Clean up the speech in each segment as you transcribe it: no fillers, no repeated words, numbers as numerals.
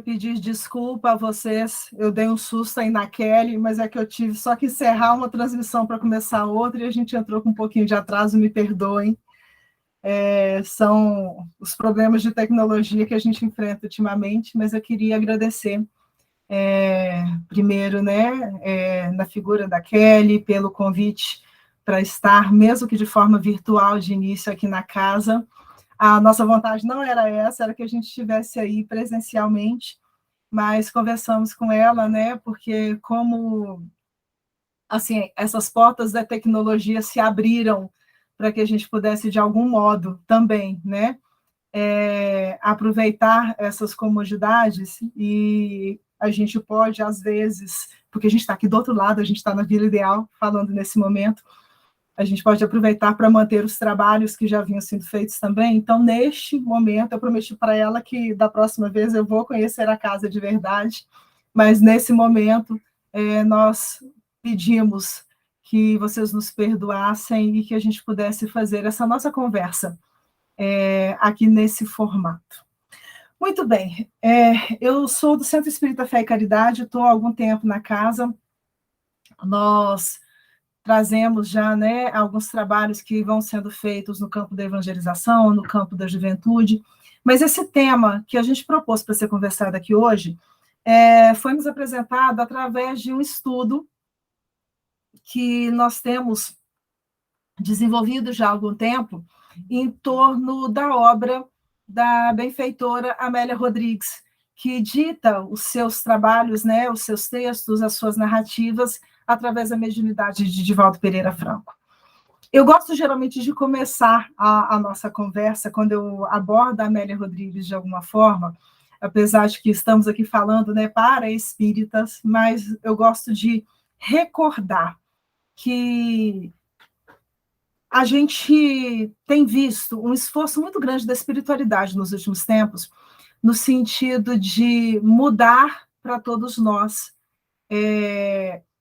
Pedir desculpa a vocês, eu dei um susto aí na Kelly, mas é que eu tive só que encerrar uma transmissão para começar outra e a gente entrou com um pouquinho de atraso, me perdoem. São os problemas de tecnologia que a gente enfrenta ultimamente, mas eu queria agradecer primeiro, né, na figura da Kelly, pelo convite para estar, mesmo que de forma virtual, de início aqui na casa. A nossa vontade não era essa, era que a gente estivesse aí presencialmente, mas conversamos com ela, né, porque como, assim, essas portas da tecnologia se abriram para que a gente pudesse, de algum modo, também, né, aproveitar essas comodidades, e a gente pode, às vezes, porque a gente está aqui do outro lado, a gente está na Vila Ideal, falando nesse momento, a gente pode aproveitar para manter os trabalhos que já vinham sendo feitos também. Então, neste momento, eu prometi para ela que da próxima vez eu vou conhecer a casa de verdade, mas nesse momento nós pedimos que vocês nos perdoassem e que a gente pudesse fazer essa nossa conversa aqui nesse formato. Muito bem, eu sou do Centro Espírita Fé e Caridade, estou há algum tempo na casa, nós trazemos já, né, alguns trabalhos que vão sendo feitos no campo da evangelização, no campo da juventude, mas esse tema que a gente propôs para ser conversado aqui hoje foi nos apresentado através de um estudo que nós temos desenvolvido já há algum tempo em torno da obra da benfeitora Amélia Rodrigues, que dita os seus trabalhos, né, os seus textos, as suas narrativas, através da mediunidade de Divaldo Pereira Franco. Eu gosto geralmente de começar a nossa conversa quando eu abordo a Amélia Rodrigues de alguma forma, apesar de que estamos aqui falando, né, para espíritas, mas eu gosto de recordar que a gente tem visto um esforço muito grande da espiritualidade nos últimos tempos, no sentido de mudar para todos nós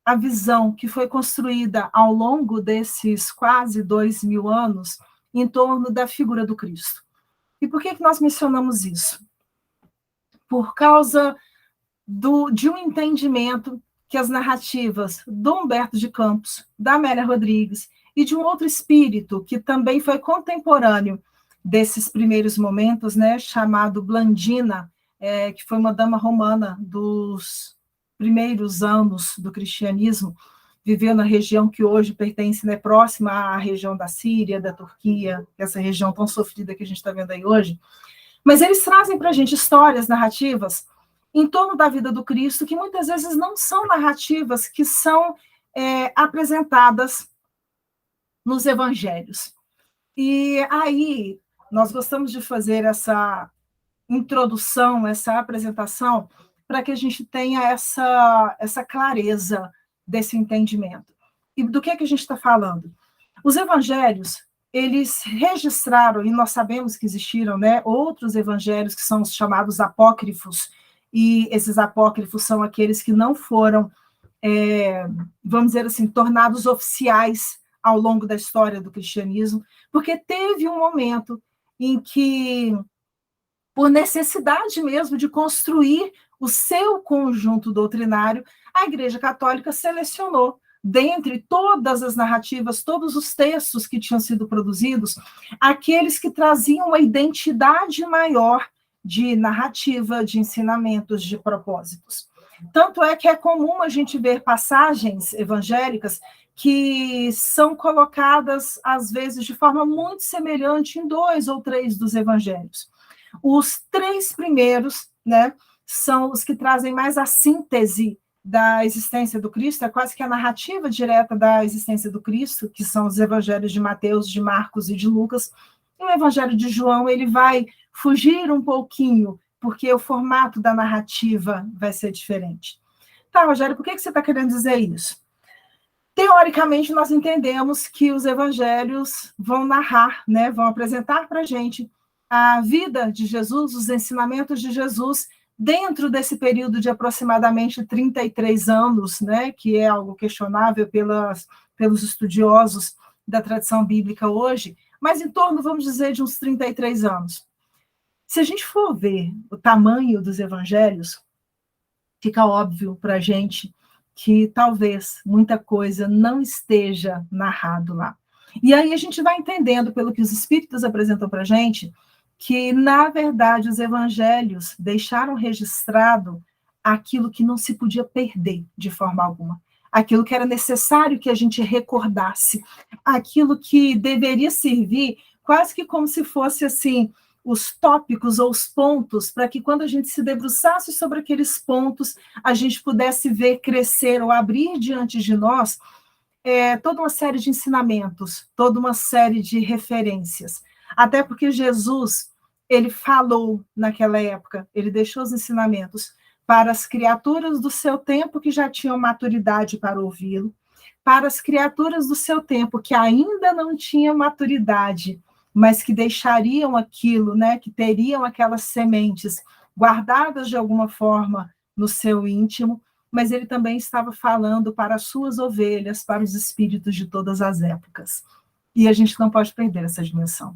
a visão que foi construída ao longo desses quase 2000 anos em torno da figura do Cristo. E por que nós mencionamos isso? Por causa de um entendimento que as narrativas do Humberto de Campos, da Amélia Rodrigues e de um outro espírito que também foi contemporâneo desses primeiros momentos, né, chamado Blandina, que foi uma dama romana dos primeiros anos do cristianismo, viveu na região que hoje pertence, né, próxima à região da Síria, da Turquia, essa região tão sofrida que a gente está vendo aí hoje. Mas eles trazem para a gente histórias, narrativas, em torno da vida do Cristo, que muitas vezes não são narrativas que são apresentadas nos evangelhos. E aí, nós gostamos de fazer essa introdução, essa apresentação, para que a gente tenha essa clareza desse entendimento. E do que a gente está falando? Os evangelhos, eles registraram, e nós sabemos que existiram, né, outros evangelhos que são os chamados apócrifos, e esses apócrifos são aqueles que não foram, vamos dizer assim, tornados oficiais ao longo da história do cristianismo, porque teve um momento em que, por necessidade mesmo de construir o seu conjunto doutrinário, a Igreja Católica selecionou, dentre todas as narrativas, todos os textos que tinham sido produzidos, aqueles que traziam uma identidade maior de narrativa, de ensinamentos, de propósitos. Tanto é que é comum a gente ver passagens evangélicas que são colocadas, às vezes, de forma muito semelhante em 2 ou 3 dos evangelhos. Os 3 primeiros, né, são os que trazem mais a síntese da existência do Cristo, é quase que a narrativa direta da existência do Cristo, que são os evangelhos de Mateus, de Marcos e de Lucas. E o evangelho de João, ele vai fugir um pouquinho, porque o formato da narrativa vai ser diferente. Tá, Rogério, por que você está querendo dizer isso? Teoricamente, nós entendemos que os evangelhos vão narrar, né, vão apresentar para a gente a vida de Jesus, os ensinamentos de Jesus, dentro desse período de aproximadamente 33 anos, né, que é algo questionável pelos estudiosos da tradição bíblica hoje, mas em torno, vamos dizer, de uns 33 anos. Se a gente for ver o tamanho dos evangelhos, fica óbvio para a gente que talvez muita coisa não esteja narrado lá. E aí a gente vai entendendo, pelo que os Espíritos apresentam para a gente, que, na verdade, os evangelhos deixaram registrado aquilo que não se podia perder de forma alguma, aquilo que era necessário que a gente recordasse, aquilo que deveria servir quase que como se fosse assim, os tópicos ou os pontos, para que quando a gente se debruçasse sobre aqueles pontos, a gente pudesse ver crescer ou abrir diante de nós toda uma série de ensinamentos, toda uma série de referências. Até porque Jesus, ele falou naquela época, ele deixou os ensinamentos para as criaturas do seu tempo que já tinham maturidade para ouvi-lo, para as criaturas do seu tempo que ainda não tinham maturidade, mas que deixariam aquilo, né, que teriam aquelas sementes guardadas de alguma forma no seu íntimo, mas ele também estava falando para as suas ovelhas, para os espíritos de todas as épocas. E a gente não pode perder essa dimensão.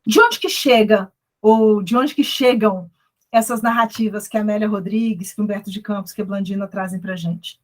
De onde que chega, ou de onde que chegam essas narrativas que a Amélia Rodrigues, que Humberto de Campos, que a Blandina trazem para a gente?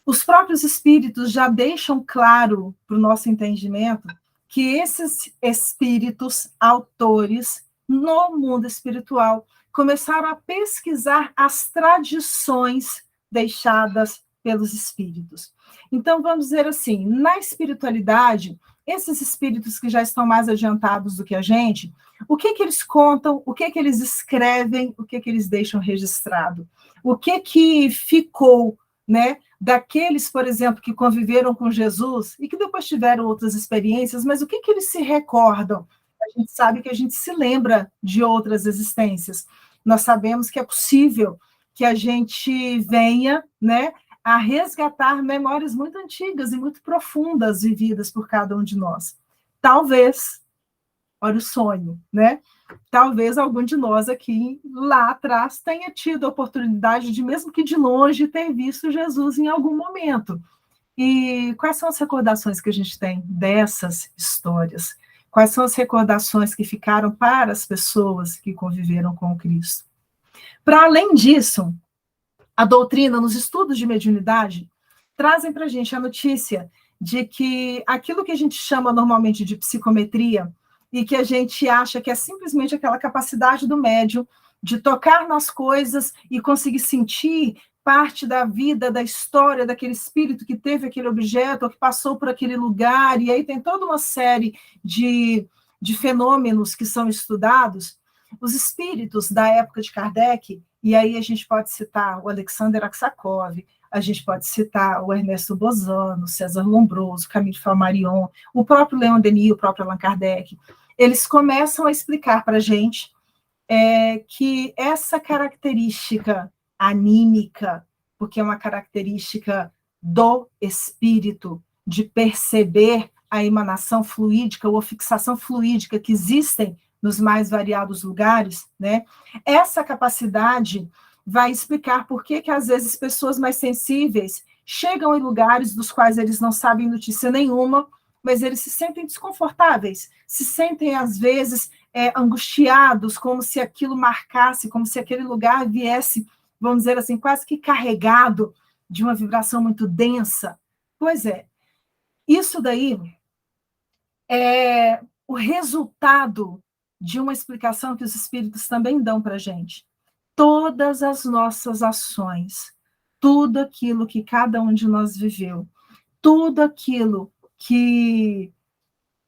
Os próprios espíritos já deixam claro para o nosso entendimento que esses espíritos, autores, no mundo espiritual, começaram a pesquisar as tradições deixadas pelos espíritos. Então, vamos dizer assim, na espiritualidade, esses espíritos que já estão mais adiantados do que a gente, o que eles contam, o que eles escrevem, o que eles deixam registrado? O que ficou, né, daqueles, por exemplo, que conviveram com Jesus e que depois tiveram outras experiências, mas o que eles se recordam? A gente sabe que a gente se lembra de outras existências. Nós sabemos que é possível que a gente venha, né, a resgatar memórias muito antigas e muito profundas vividas por cada um de nós. Talvez, olha o sonho, né? Talvez algum de nós aqui, lá atrás, tenha tido a oportunidade de, mesmo que de longe, ter visto Jesus em algum momento. E quais são as recordações que a gente tem dessas histórias? Quais são as recordações que ficaram para as pessoas que conviveram com o Cristo? Para além disso, a doutrina, nos estudos de mediunidade, trazem para a gente a notícia de que aquilo que a gente chama normalmente de psicometria, e que a gente acha que é simplesmente aquela capacidade do médium de tocar nas coisas e conseguir sentir parte da vida, da história daquele espírito que teve aquele objeto, ou que passou por aquele lugar, e aí tem toda uma série de fenômenos que são estudados. Os espíritos da época de Kardec, e aí a gente pode citar o Alexander Aksakov, a gente pode citar o Ernesto Bozano, César Lombroso, Camille Flammarion, o próprio Leon Denis, o próprio Allan Kardec. Eles começam a explicar para a gente que essa característica anímica, porque é uma característica do espírito, de perceber a emanação fluídica ou a fixação fluídica que existem nos mais variados lugares, né? Essa capacidade vai explicar por que às vezes pessoas mais sensíveis chegam em lugares dos quais eles não sabem notícia nenhuma, mas eles se sentem desconfortáveis, se sentem, às vezes, angustiados, como se aquilo marcasse, como se aquele lugar viesse, vamos dizer assim, quase que carregado de uma vibração muito densa. Pois é, isso daí é o resultado de uma explicação que os espíritos também dão para a gente. Todas as nossas ações, tudo aquilo que cada um de nós viveu, tudo aquilo que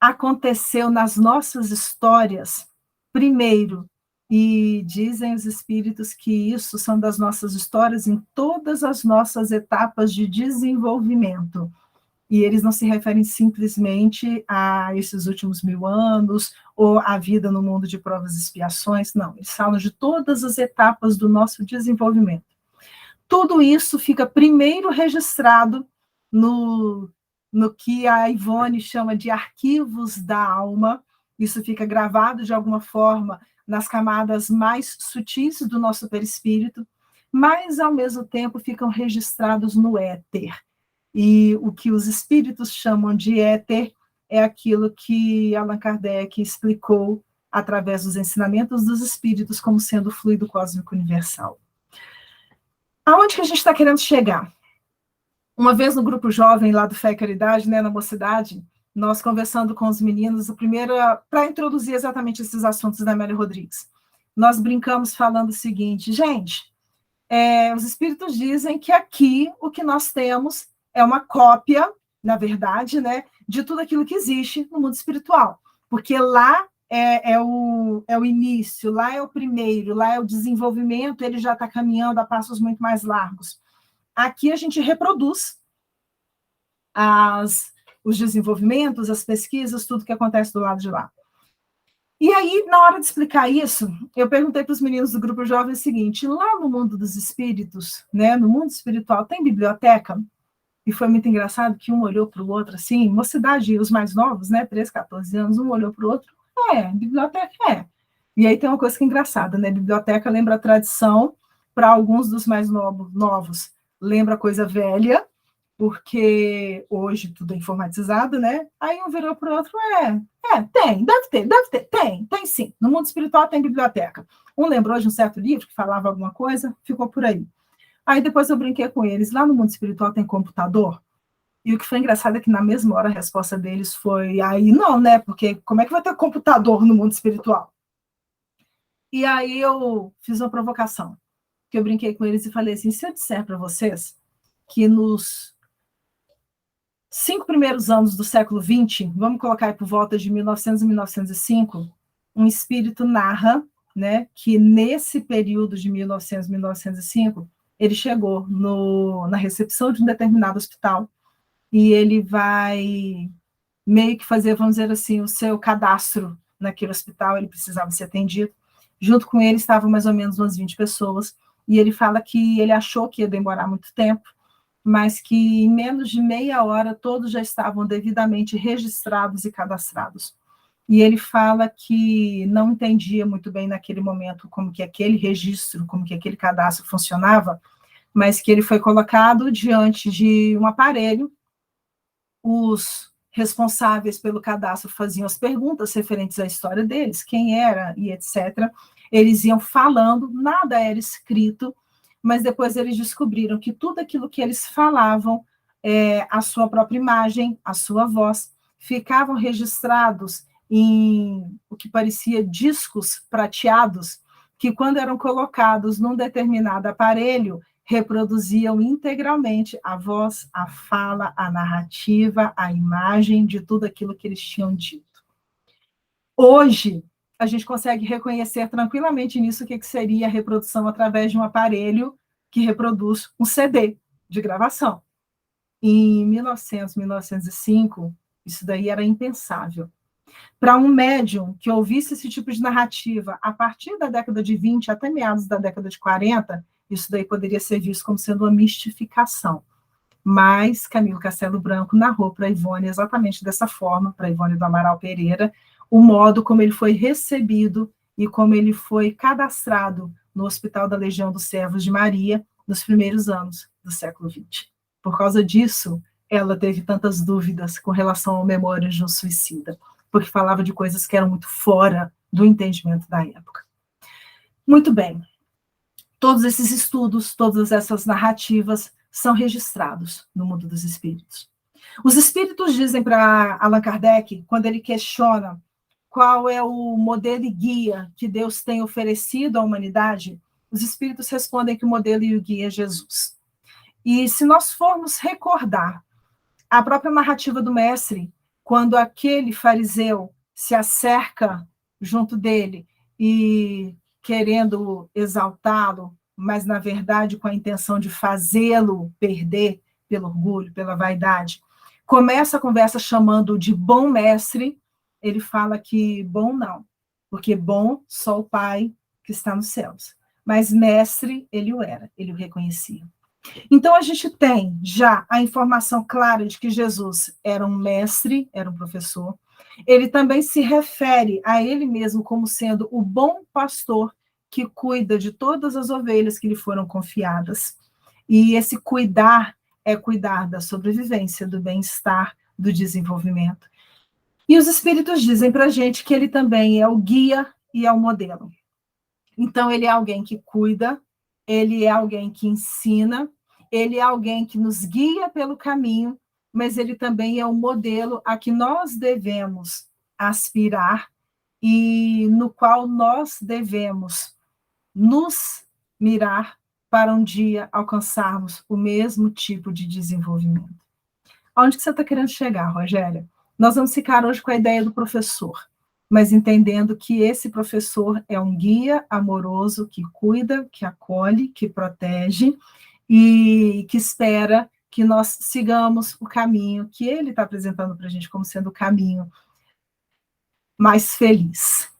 aconteceu nas nossas histórias, primeiro, e dizem os espíritos que isso são das nossas histórias em todas as nossas etapas de desenvolvimento. E eles não se referem simplesmente a esses últimos 1000 anos, ou a vida no mundo de provas e expiações, não, eles falam de todas as etapas do nosso desenvolvimento. Tudo isso fica primeiro registrado no que a Ivone chama de arquivos da alma, isso fica gravado de alguma forma nas camadas mais sutis do nosso perispírito, mas, ao mesmo tempo, ficam registrados no éter. E o que os espíritos chamam de éter é aquilo que Allan Kardec explicou através dos ensinamentos dos espíritos como sendo o fluido cósmico universal. Aonde que a gente está querendo chegar? Uma vez no grupo jovem lá do Fé e Caridade, né, na Mocidade, nós conversando com os meninos, para introduzir exatamente esses assuntos da Amélia Rodrigues, nós brincamos falando o seguinte: gente, os espíritos dizem que aqui o que nós temos é uma cópia, na verdade, né, de tudo aquilo que existe no mundo espiritual, porque lá é o início, lá é o primeiro, lá é o desenvolvimento, ele já está caminhando a passos muito mais largos. Aqui a gente reproduz os desenvolvimentos, as pesquisas, tudo que acontece do lado de lá. E aí, na hora de explicar isso, eu perguntei para os meninos do grupo jovem o seguinte: lá no mundo dos espíritos, né, no mundo espiritual, tem biblioteca? E foi muito engraçado que um olhou para o outro, assim, mocidade, os mais novos, né, 13, 14 anos, um olhou para o outro, biblioteca é. E aí tem uma coisa que é engraçada, né, biblioteca lembra a tradição, para alguns dos mais novos, lembra coisa velha, porque hoje tudo é informatizado, né? Aí um virou para o outro, deve ter, tem sim. No mundo espiritual tem biblioteca. Um lembrou de um certo livro que falava alguma coisa, ficou por aí. Aí depois eu brinquei com eles, lá no mundo espiritual tem computador? E o que foi engraçado é que na mesma hora a resposta deles foi, aí não, né? Porque como é que vai ter computador no mundo espiritual? E aí eu fiz uma provocação, que eu brinquei com eles e falei assim: se eu disser para vocês que nos 5 primeiros anos do século XX, vamos colocar aí por volta de 1900 e 1905, um espírito narra, né, que nesse período de 1900 e 1905, ele chegou na recepção de um determinado hospital e ele vai meio que fazer, vamos dizer assim, o seu cadastro naquele hospital, ele precisava ser atendido. Junto com ele estavam mais ou menos umas 20 pessoas, e ele fala que ele achou que ia demorar muito tempo, mas que em menos de meia hora todos já estavam devidamente registrados e cadastrados. E ele fala que não entendia muito bem naquele momento como que aquele registro, como que aquele cadastro funcionava, mas que ele foi colocado diante de um aparelho, os responsáveis pelo cadastro faziam as perguntas referentes à história deles, quem era e etc. Eles iam falando, nada era escrito, mas depois eles descobriram que tudo aquilo que eles falavam, a sua própria imagem, a sua voz, ficavam registrados em o que parecia discos prateados, que quando eram colocados num determinado aparelho, reproduziam integralmente a voz, a fala, a narrativa, a imagem de tudo aquilo que eles tinham dito. Hoje, a gente consegue reconhecer tranquilamente nisso o que seria a reprodução através de um aparelho que reproduz um CD de gravação. Em 1900, 1905, isso daí era impensável. Para um médium que ouvisse esse tipo de narrativa a partir da década de 20 até meados da década de 40, isso daí poderia ser visto como sendo uma mistificação. Mas Camilo Castelo Branco narrou para a Ivone exatamente dessa forma, para a Ivone do Amaral Pereira, o modo como ele foi recebido e como ele foi cadastrado no Hospital da Legião dos Servos de Maria nos primeiros anos do século XX. Por causa disso, ela teve tantas dúvidas com relação ao Memórias de um Suicida, porque falava de coisas que eram muito fora do entendimento da época. Muito bem. Todos esses estudos, todas essas narrativas são registrados no mundo dos espíritos. Os espíritos dizem para Allan Kardec, quando ele questiona qual é o modelo e guia que Deus tem oferecido à humanidade, os espíritos respondem que o modelo e o guia é Jesus. E se nós formos recordar a própria narrativa do mestre, quando aquele fariseu se acerca junto dele e querendo exaltá-lo, mas na verdade com a intenção de fazê-lo perder pelo orgulho, pela vaidade, começa a conversa chamando de bom mestre, ele fala que bom não, porque bom só o Pai que está nos céus, mas mestre ele o era, ele o reconhecia. Então, a gente tem já a informação clara de que Jesus era um mestre, era um professor. Ele também se refere a ele mesmo como sendo o bom pastor que cuida de todas as ovelhas que lhe foram confiadas. E esse cuidar é cuidar da sobrevivência, do bem-estar, do desenvolvimento. E os espíritos dizem para a gente que ele também é o guia e é o modelo. Então, ele é alguém que cuida, ele é alguém que ensina, ele é alguém que nos guia pelo caminho, mas ele também é um modelo a que nós devemos aspirar e no qual nós devemos nos mirar para um dia alcançarmos o mesmo tipo de desenvolvimento. Onde que você está querendo chegar, Rogéria? Nós vamos ficar hoje com a ideia do professor, mas entendendo que esse professor é um guia amoroso que cuida, que acolhe, que protege e que espera que nós sigamos o caminho que ele está apresentando para a gente como sendo o caminho mais feliz.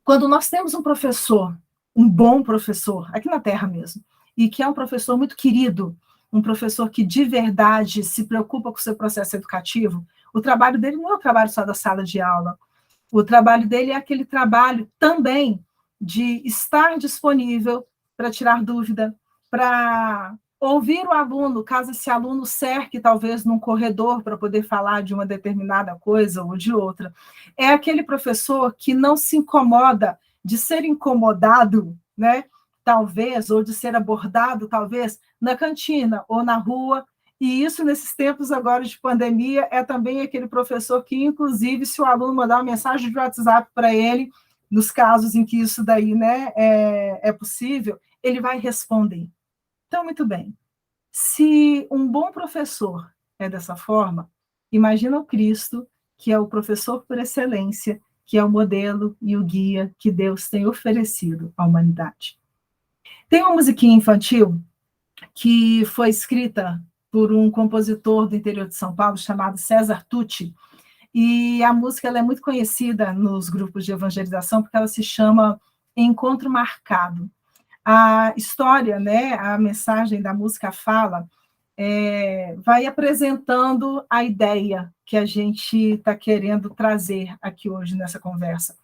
Quando nós temos um professor, um bom professor, aqui na Terra mesmo, e que é um professor muito querido, um professor que de verdade se preocupa com o seu processo educativo, o trabalho dele não é o trabalho só da sala de aula, o trabalho dele é aquele trabalho também de estar disponível para tirar dúvida, para ouvir o aluno, caso esse aluno cerque talvez num corredor para poder falar de uma determinada coisa ou de outra. É aquele professor que não se incomoda de ser incomodado, né? Talvez, ou de ser abordado, talvez, na cantina ou na rua. E isso, nesses tempos agora de pandemia, é também aquele professor que, inclusive, se o aluno mandar uma mensagem de WhatsApp para ele, nos casos em que isso daí, né, é possível, ele vai responder. Então, muito bem. Se um bom professor é dessa forma, imagina o Cristo, que é o professor por excelência, que é o modelo e o guia que Deus tem oferecido à humanidade. Tem uma musiquinha infantil que foi escrita por um compositor do interior de São Paulo chamado César Tucci, e a música ela é muito conhecida nos grupos de evangelização porque ela se chama Encontro Marcado. A história, né, a mensagem da música fala, vai apresentando a ideia que a gente está querendo trazer aqui hoje nessa conversa,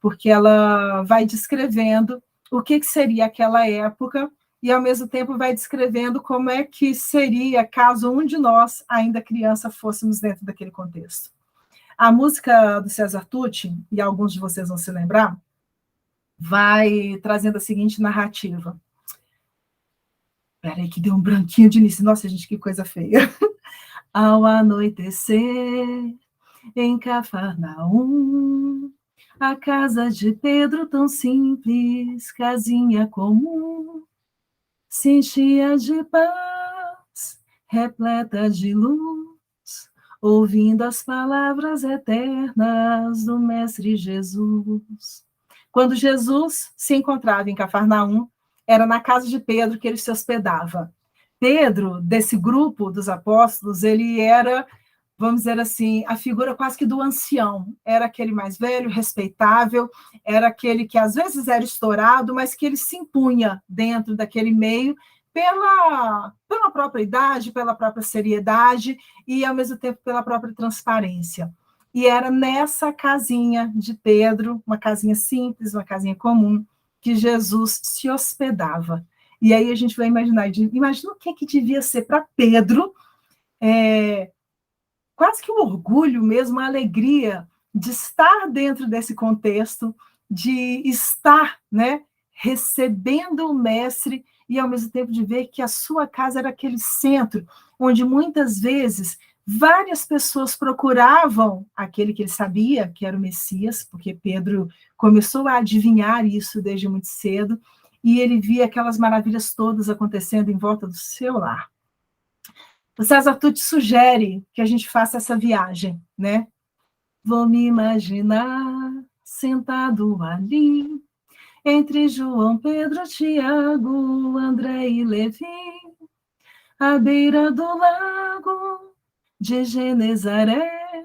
porque ela vai descrevendo o que seria aquela época e, ao mesmo tempo, vai descrevendo como é que seria caso um de nós, ainda criança, fôssemos dentro daquele contexto. A música do César Tucci, e alguns de vocês vão se lembrar, vai trazendo a seguinte narrativa. Espera aí que deu um branquinho de início. Nossa, gente, que coisa feia. Ao anoitecer, em Cafarnaum, a casa de Pedro tão simples, casinha comum, se enchia de paz, repleta de luz, ouvindo as palavras eternas do Mestre Jesus. Quando Jesus se encontrava em Cafarnaum, era na casa de Pedro que ele se hospedava. Pedro, desse grupo dos apóstolos, ele era, vamos dizer assim, a figura quase que do ancião. Era aquele mais velho, respeitável, era aquele que às vezes era estourado, mas que ele se impunha dentro daquele meio pela própria idade, pela própria seriedade e, ao mesmo tempo, pela própria transparência. E era nessa casinha de Pedro, uma casinha simples, uma casinha comum, que Jesus se hospedava. E aí a gente vai imaginar, imagina o que devia ser para Pedro, quase que um orgulho mesmo, uma alegria de estar dentro desse contexto, de estar, né, recebendo o mestre e, ao mesmo tempo, de ver que a sua casa era aquele centro onde, muitas vezes, várias pessoas procuravam aquele que ele sabia que era o Messias, porque Pedro começou a adivinhar isso desde muito cedo, e ele via aquelas maravilhas todas acontecendo em volta do seu lar. O César Tucci sugere que a gente faça essa viagem, né? Vou me imaginar sentado ali, entre João, Pedro, Tiago, André e Levi, à beira do lago de Genezaré,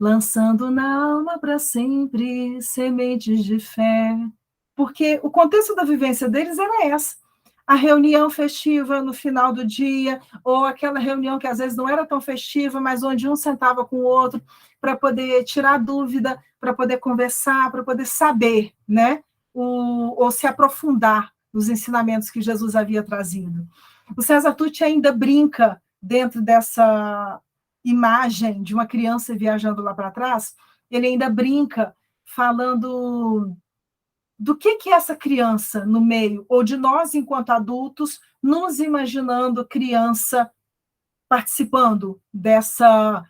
lançando na alma para sempre sementes de fé. Porque o contexto da vivência deles era essa. A reunião festiva no final do dia, ou aquela reunião que às vezes não era tão festiva, mas onde um sentava com o outro para poder tirar dúvida, para poder conversar, para poder saber, né? Ou se aprofundar nos ensinamentos que Jesus havia trazido. O César Tucci ainda brinca dentro dessa imagem de uma criança viajando lá para trás, ele ainda brinca falando do que é essa criança no meio, ou de nós, enquanto adultos, nos imaginando criança participando dessa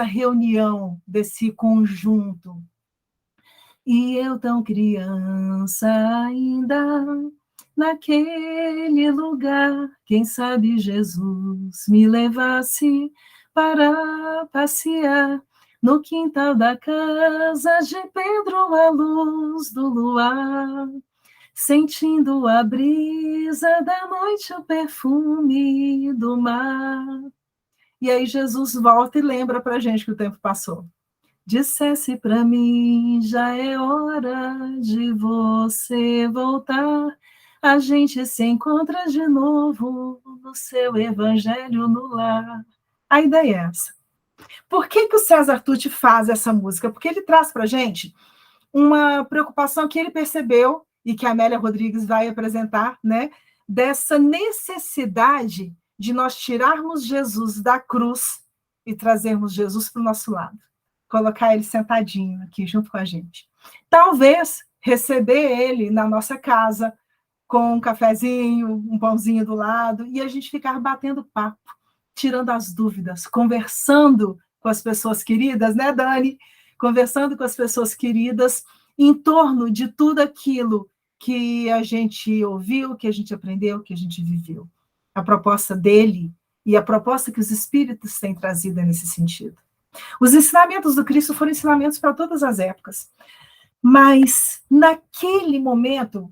reunião, desse conjunto. E eu tão criança ainda, naquele lugar, quem sabe Jesus me levasse para passear no quintal da casa de Pedro à luz do luar, sentindo a brisa da noite, o perfume do mar. E aí Jesus volta e lembra para a gente que o tempo passou. Dissesse para mim, já é hora de você voltar. A gente se encontra de novo no seu evangelho no lar. A ideia é essa. Por que o César Tucci faz essa música? Porque ele traz para a gente uma preocupação que ele percebeu e que a Amélia Rodrigues vai apresentar, né? Dessa necessidade de nós tirarmos Jesus da cruz e trazermos Jesus para o nosso lado. Colocar ele sentadinho aqui junto com a gente. Talvez receber ele na nossa casa, com um cafezinho, um pãozinho do lado, e a gente ficar batendo papo, tirando as dúvidas, conversando com as pessoas queridas, né, Dani? Conversando com as pessoas queridas em torno de tudo aquilo que a gente ouviu, que a gente aprendeu, que a gente viveu. A proposta dele e a proposta que os espíritos têm trazido é nesse sentido. Os ensinamentos do Cristo foram ensinamentos para todas as épocas, mas naquele momento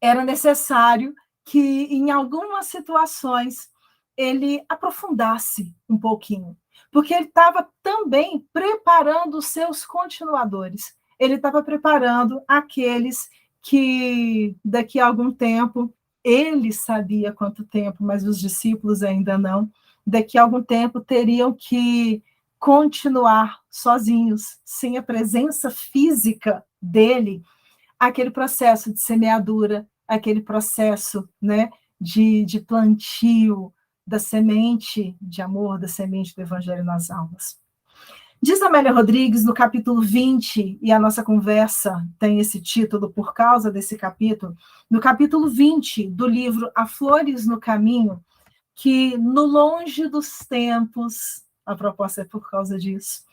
era necessário que, em algumas situações, ele aprofundasse um pouquinho, porque ele estava também preparando os seus continuadores, ele estava preparando aqueles que, daqui a algum tempo, ele sabia quanto tempo, mas os discípulos ainda não, daqui a algum tempo teriam que continuar sozinhos, sem a presença física dele, aquele processo de semeadura, aquele processo, né, de plantio da semente de amor, da semente do Evangelho nas almas. Diz Amélia Rodrigues, no capítulo 20, e a nossa conversa tem esse título por causa desse capítulo, no capítulo 20 do livro A Flores no Caminho, que no longe dos tempos, a proposta é por causa disso,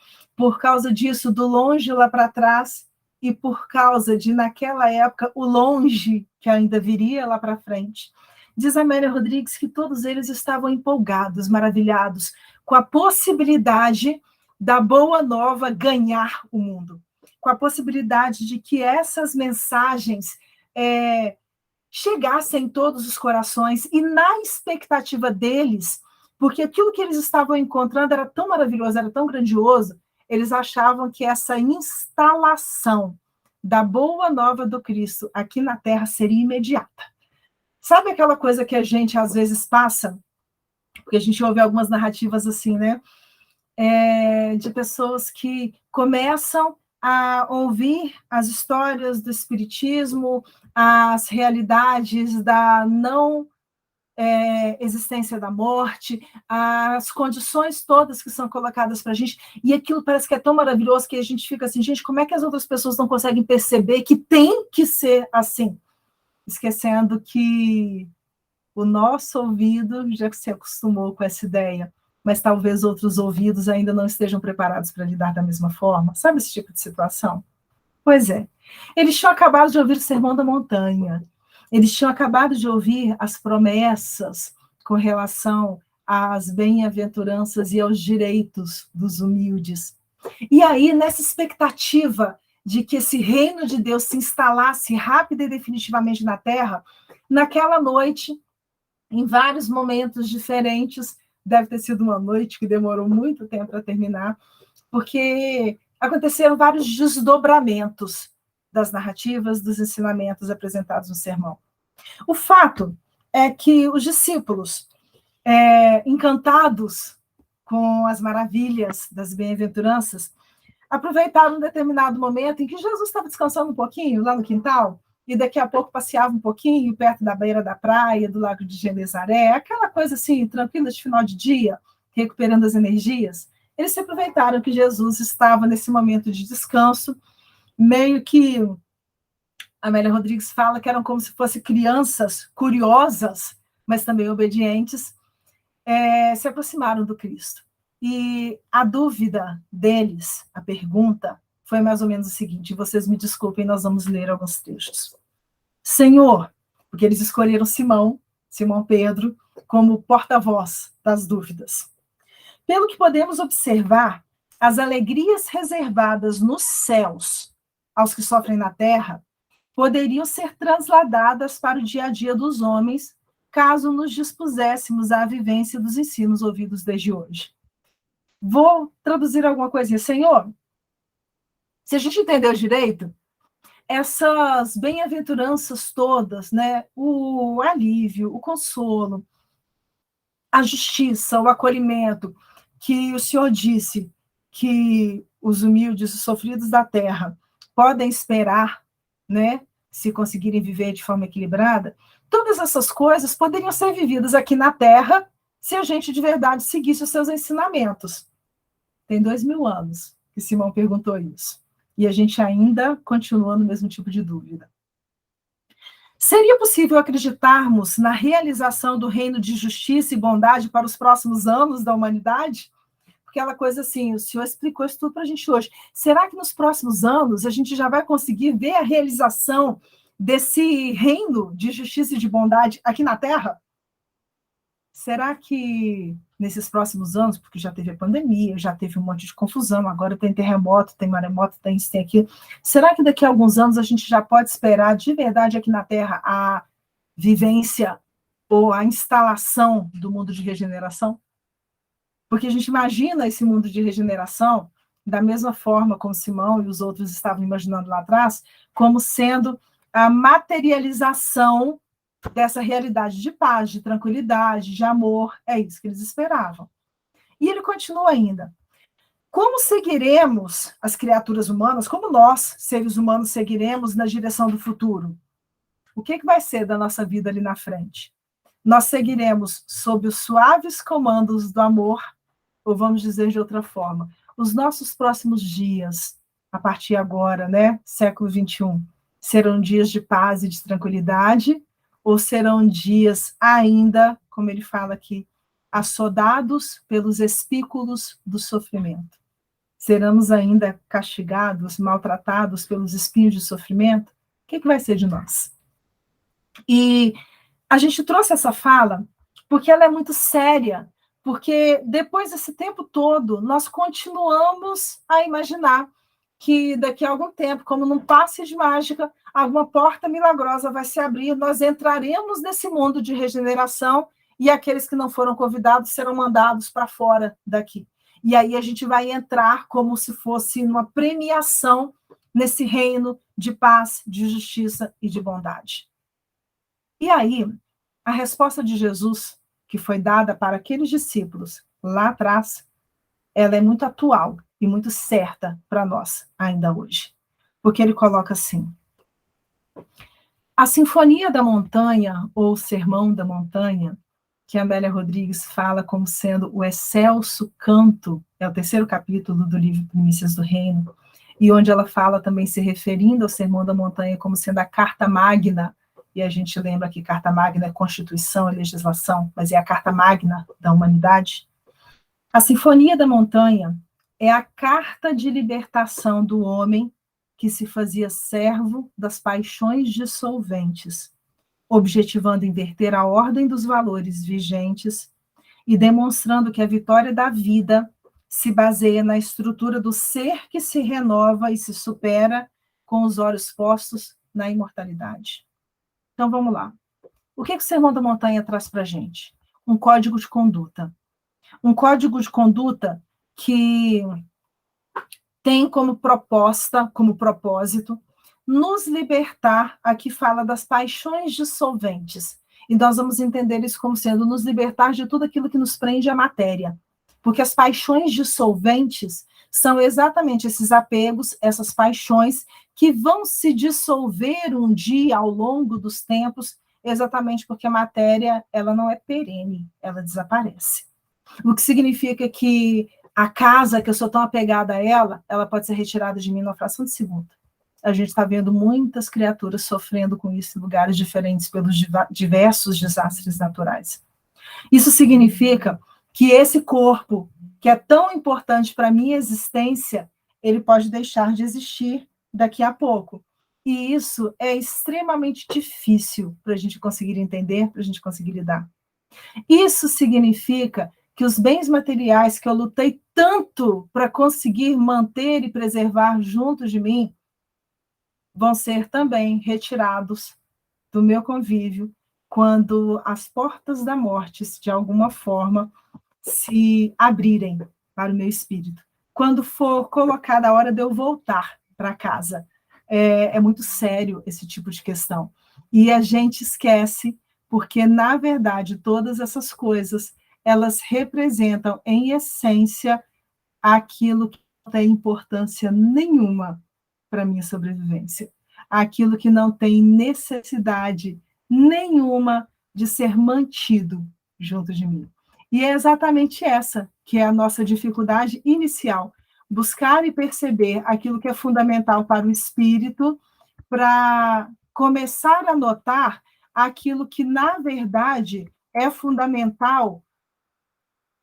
do longe lá para trás, e por causa de, naquela época, o longe que ainda viria lá para frente. Diz Amélia Rodrigues que todos eles estavam empolgados, maravilhados, com a possibilidade da boa nova ganhar o mundo, com a possibilidade de que essas mensagens chegassem em todos os corações, e na expectativa deles, porque aquilo que eles estavam encontrando era tão maravilhoso, era tão grandioso, eles achavam que essa instalação da boa nova do Cristo aqui na Terra seria imediata. Sabe aquela coisa que a gente às vezes passa? Porque a gente ouve algumas narrativas assim, né? De pessoas que começam a ouvir as histórias do espiritismo, as realidades da não existência da morte, as condições todas que são colocadas para a gente, e aquilo parece que é tão maravilhoso que a gente fica assim, gente, como é que as outras pessoas não conseguem perceber que tem que ser assim? Esquecendo que o nosso ouvido já se acostumou com essa ideia, mas talvez outros ouvidos ainda não estejam preparados para lidar da mesma forma. Sabe esse tipo de situação? Pois é. Eles tinham acabado de ouvir o Sermão da Montanha, eles tinham acabado de ouvir as promessas com relação às bem-aventuranças e aos direitos dos humildes. E aí, nessa expectativa de que esse reino de Deus se instalasse rápida e definitivamente na Terra, naquela noite, em vários momentos diferentes, deve ter sido uma noite que demorou muito tempo para terminar, porque aconteceram vários desdobramentos das narrativas, dos ensinamentos apresentados no sermão. O fato é que os discípulos, encantados com as maravilhas das bem-aventuranças, aproveitaram um determinado momento em que Jesus estava descansando um pouquinho lá no quintal, e daqui a pouco passeava um pouquinho perto da beira da praia, do lago de Genezaré, aquela coisa assim, tranquila de final de dia, recuperando as energias, eles se aproveitaram que Jesus estava nesse momento de descanso, meio que a Amélia Rodrigues fala que eram como se fossem crianças curiosas, mas também obedientes, se aproximaram do Cristo. E a dúvida deles, a pergunta, foi mais ou menos o seguinte, vocês me desculpem, nós vamos ler alguns trechos. Senhor, porque eles escolheram Simão Pedro, como porta-voz das dúvidas. Pelo que podemos observar, as alegrias reservadas nos céus aos que sofrem na terra poderiam ser transladadas para o dia a dia dos homens, caso nos dispuséssemos à vivência dos ensinos ouvidos desde hoje. Vou traduzir alguma coisinha. Senhor, se a gente entendeu direito, essas bem-aventuranças todas, né, o alívio, o consolo, a justiça, o acolhimento, que o Senhor disse que os humildes e sofridos da terra podem esperar, né, se conseguirem viver de forma equilibrada, todas essas coisas poderiam ser vividas aqui na terra se a gente de verdade seguisse os seus ensinamentos. Tem 2000 anos que Simão perguntou isso. E a gente ainda continua no mesmo tipo de dúvida. Seria possível acreditarmos na realização do reino de justiça e bondade para os próximos anos da humanidade? Aquela coisa assim, o senhor explicou isso tudo para a gente hoje. Será que nos próximos anos a gente já vai conseguir ver a realização desse reino de justiça e de bondade aqui na Terra? Será que nesses próximos anos, porque já teve a pandemia, já teve um monte de confusão, agora tem terremoto, tem maremoto, tem isso, tem aquilo, será que daqui a alguns anos a gente já pode esperar de verdade aqui na Terra a vivência ou a instalação do mundo de regeneração? Porque a gente imagina esse mundo de regeneração da mesma forma como Simão e os outros estavam imaginando lá atrás, como sendo a materialização dessa realidade de paz, de tranquilidade, de amor. É isso que eles esperavam. E ele continua ainda. Como seguiremos as criaturas humanas, como nós, seres humanos, seguiremos na direção do futuro? O que vai ser da nossa vida ali na frente? Nós seguiremos sob os suaves comandos do amor, ou vamos dizer de outra forma, os nossos próximos dias, a partir agora, né, século XXI, serão dias de paz e de tranquilidade, ou serão dias ainda, como ele fala aqui, assodados pelos espículos do sofrimento? Seremos ainda castigados, maltratados pelos espinhos de sofrimento? O que vai ser de nós? E a gente trouxe essa fala porque ela é muito séria, porque depois desse tempo todo, nós continuamos a imaginar que daqui a algum tempo, como num passe de mágica, alguma porta milagrosa vai se abrir, nós entraremos nesse mundo de regeneração e aqueles que não foram convidados serão mandados para fora daqui. E aí a gente vai entrar como se fosse uma premiação nesse reino de paz, de justiça e de bondade. E aí, a resposta de Jesus, que foi dada para aqueles discípulos lá atrás, ela é muito atual e muito certa para nós ainda hoje. Porque ele coloca assim: a Sinfonia da Montanha, ou Sermão da Montanha, que a Amélia Rodrigues fala como sendo o excelso canto, é o 3º capítulo do livro Primícias do Reino, e onde ela fala também se referindo ao Sermão da Montanha como sendo a carta magna, e a gente lembra que carta magna é Constituição e legislação, mas é a carta magna da humanidade. A Sinfonia da Montanha é a carta de libertação do homem que se fazia servo das paixões dissolventes, objetivando inverter a ordem dos valores vigentes e demonstrando que a vitória da vida se baseia na estrutura do ser que se renova e se supera com os olhos postos na imortalidade. Então, vamos lá. O que o Sermão da Montanha traz para a gente? Um código de conduta. Um código de conduta que tem como proposta, como propósito, nos libertar, aqui fala das paixões dissolventes. E nós vamos entender isso como sendo nos libertar de tudo aquilo que nos prende à matéria. Porque as paixões dissolventes são exatamente esses apegos, essas paixões que vão se dissolver um dia ao longo dos tempos, exatamente porque a matéria ela não é perene, ela desaparece. O que significa que a casa, que eu sou tão apegada a ela pode ser retirada de mim numa fração de segundo. A gente está vendo muitas criaturas sofrendo com isso em lugares diferentes pelos diversos desastres naturais. Isso significa que esse corpo, que é tão importante para a minha existência, ele pode deixar de existir daqui a pouco. E isso é extremamente difícil para a gente conseguir entender, para a gente conseguir lidar. Isso significa que os bens materiais que eu lutei tanto para conseguir manter e preservar junto de mim vão ser também retirados do meu convívio quando as portas da morte, de alguma forma, se abrirem para o meu espírito. Quando for colocada a hora de eu voltar para casa. É muito sério esse tipo de questão. E a gente esquece, porque, na verdade, todas essas coisas, elas representam, em essência, aquilo que não tem importância nenhuma para a minha sobrevivência. Aquilo que não tem necessidade nenhuma de ser mantido junto de mim. E é exatamente essa que é a nossa dificuldade inicial, buscar e perceber aquilo que é fundamental para o espírito, para começar a notar aquilo que, na verdade, é fundamental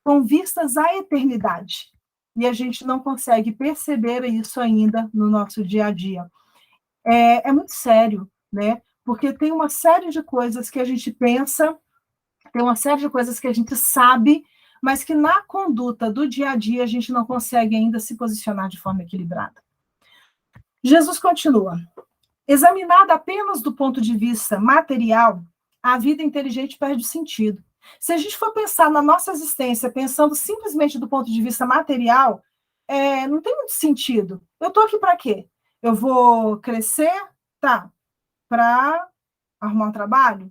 com vistas à eternidade. E a gente não consegue perceber isso ainda no nosso dia a dia. É muito sério, né? Porque tem uma série de coisas que a gente pensa, tem uma série de coisas que a gente sabe, mas que na conduta do dia a dia a gente não consegue ainda se posicionar de forma equilibrada. Jesus continua. Examinada apenas do ponto de vista material, a vida inteligente perde sentido. Se a gente for pensar na nossa existência, pensando simplesmente do ponto de vista material, não tem muito sentido. Eu estou aqui para quê? Eu vou crescer? Tá. Para arrumar um trabalho?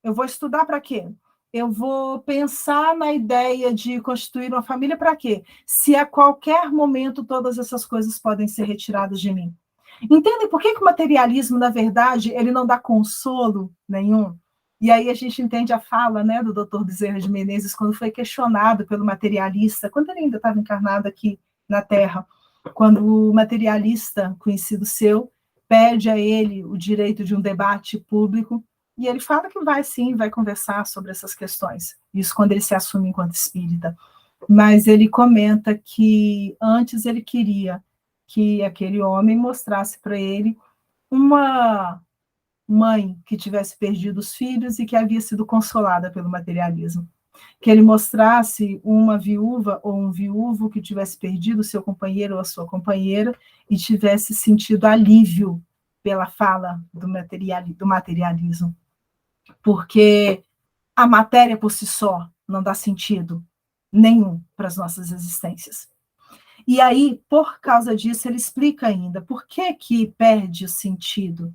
Eu vou estudar para quê? Eu vou pensar na ideia de constituir uma família para quê? Se a qualquer momento todas essas coisas podem ser retiradas de mim. Entendem por que o materialismo, na verdade, ele não dá consolo nenhum? E aí a gente entende a fala, né, do Dr. Bezerra de Menezes, quando foi questionado pelo materialista, quando ele ainda estava encarnado aqui na Terra, quando o materialista, conhecido seu, pede a ele o direito de um debate público, e ele fala que vai sim, vai conversar sobre essas questões, isso quando ele se assume enquanto espírita. Mas ele comenta que antes ele queria que aquele homem mostrasse para ele uma mãe que tivesse perdido os filhos e que havia sido consolada pelo materialismo. Que ele mostrasse uma viúva ou um viúvo que tivesse perdido o seu companheiro ou a sua companheira e tivesse sentido alívio pela fala do materialismo. Porque a matéria por si só não dá sentido nenhum para as nossas existências. E aí, por causa disso, ele explica ainda por que perde o sentido.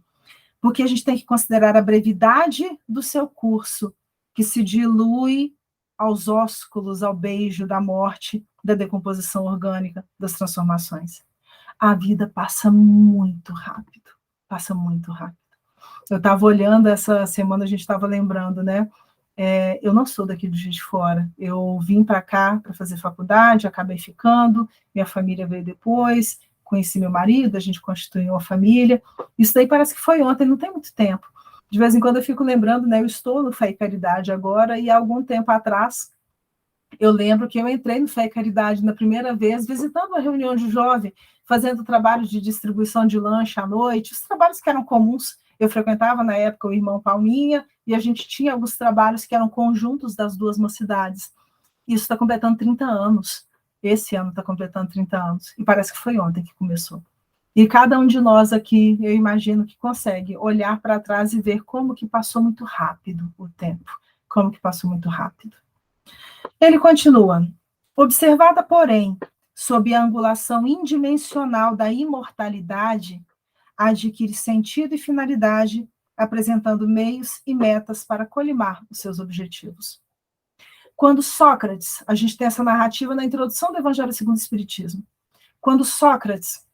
Porque a gente tem que considerar a brevidade do seu curso, que se dilui aos ósculos, ao beijo da morte, da decomposição orgânica, das transformações. A vida passa muito rápido, passa muito rápido. Eu estava olhando essa semana, a gente estava lembrando, né? Eu não sou daqui do Juiz de Fora. Eu vim para cá para fazer faculdade, acabei ficando, minha família veio depois, conheci meu marido, a gente constituiu uma família. Isso daí parece que foi ontem, não tem muito tempo. De vez em quando eu fico lembrando, né? Eu estou no Fé e Caridade agora, e há algum tempo atrás, eu lembro que eu entrei no Fé e Caridade na primeira vez, visitando uma reunião de jovem, fazendo trabalho de distribuição de lanche à noite, os trabalhos que eram comuns. Eu frequentava, na época, o irmão Palminha, e a gente tinha alguns trabalhos que eram conjuntos das duas mocidades. Isso está completando 30 anos. Esse ano está completando 30 anos. E parece que foi ontem que começou. E cada um de nós aqui, eu imagino que consegue olhar para trás e ver como que passou muito rápido o tempo. Como que passou muito rápido. Ele continua. Observada, porém, sob a angulação indimensional da imortalidade, adquire sentido e finalidade, apresentando meios e metas para colimar os seus objetivos. Quando Sócrates, a gente tem essa narrativa na introdução do Evangelho segundo o Espiritismo, quando Sócrates,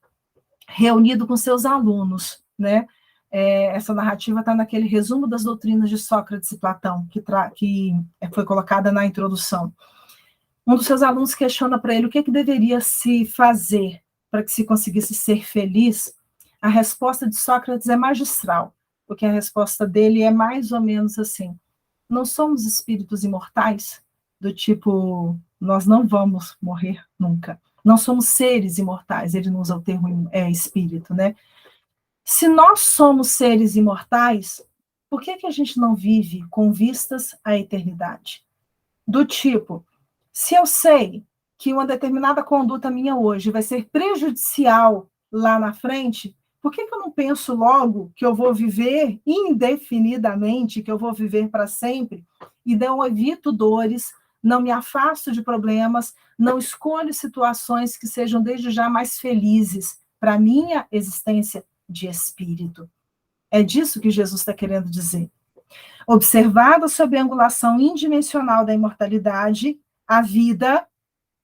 reunido com seus alunos, né, essa narrativa está naquele resumo das doutrinas de Sócrates e Platão, que foi colocada na introdução. Um dos seus alunos questiona para ele o que deveria se fazer para que se conseguisse ser feliz. A resposta de Sócrates é magistral, porque a resposta dele é mais ou menos assim: não somos espíritos imortais, do tipo, nós não vamos morrer nunca. Não somos seres imortais, ele não usa o termo espírito, né? Se nós somos seres imortais, por que a gente não vive com vistas à eternidade? Do tipo, se eu sei que uma determinada conduta minha hoje vai ser prejudicial lá na frente, por que eu não penso logo que eu vou viver indefinidamente, que eu vou viver para sempre, e não evito dores, não me afasto de problemas, não escolho situações que sejam desde já mais felizes para a minha existência de espírito? É disso que Jesus está querendo dizer. Observada sob a angulação indimensional da imortalidade, a vida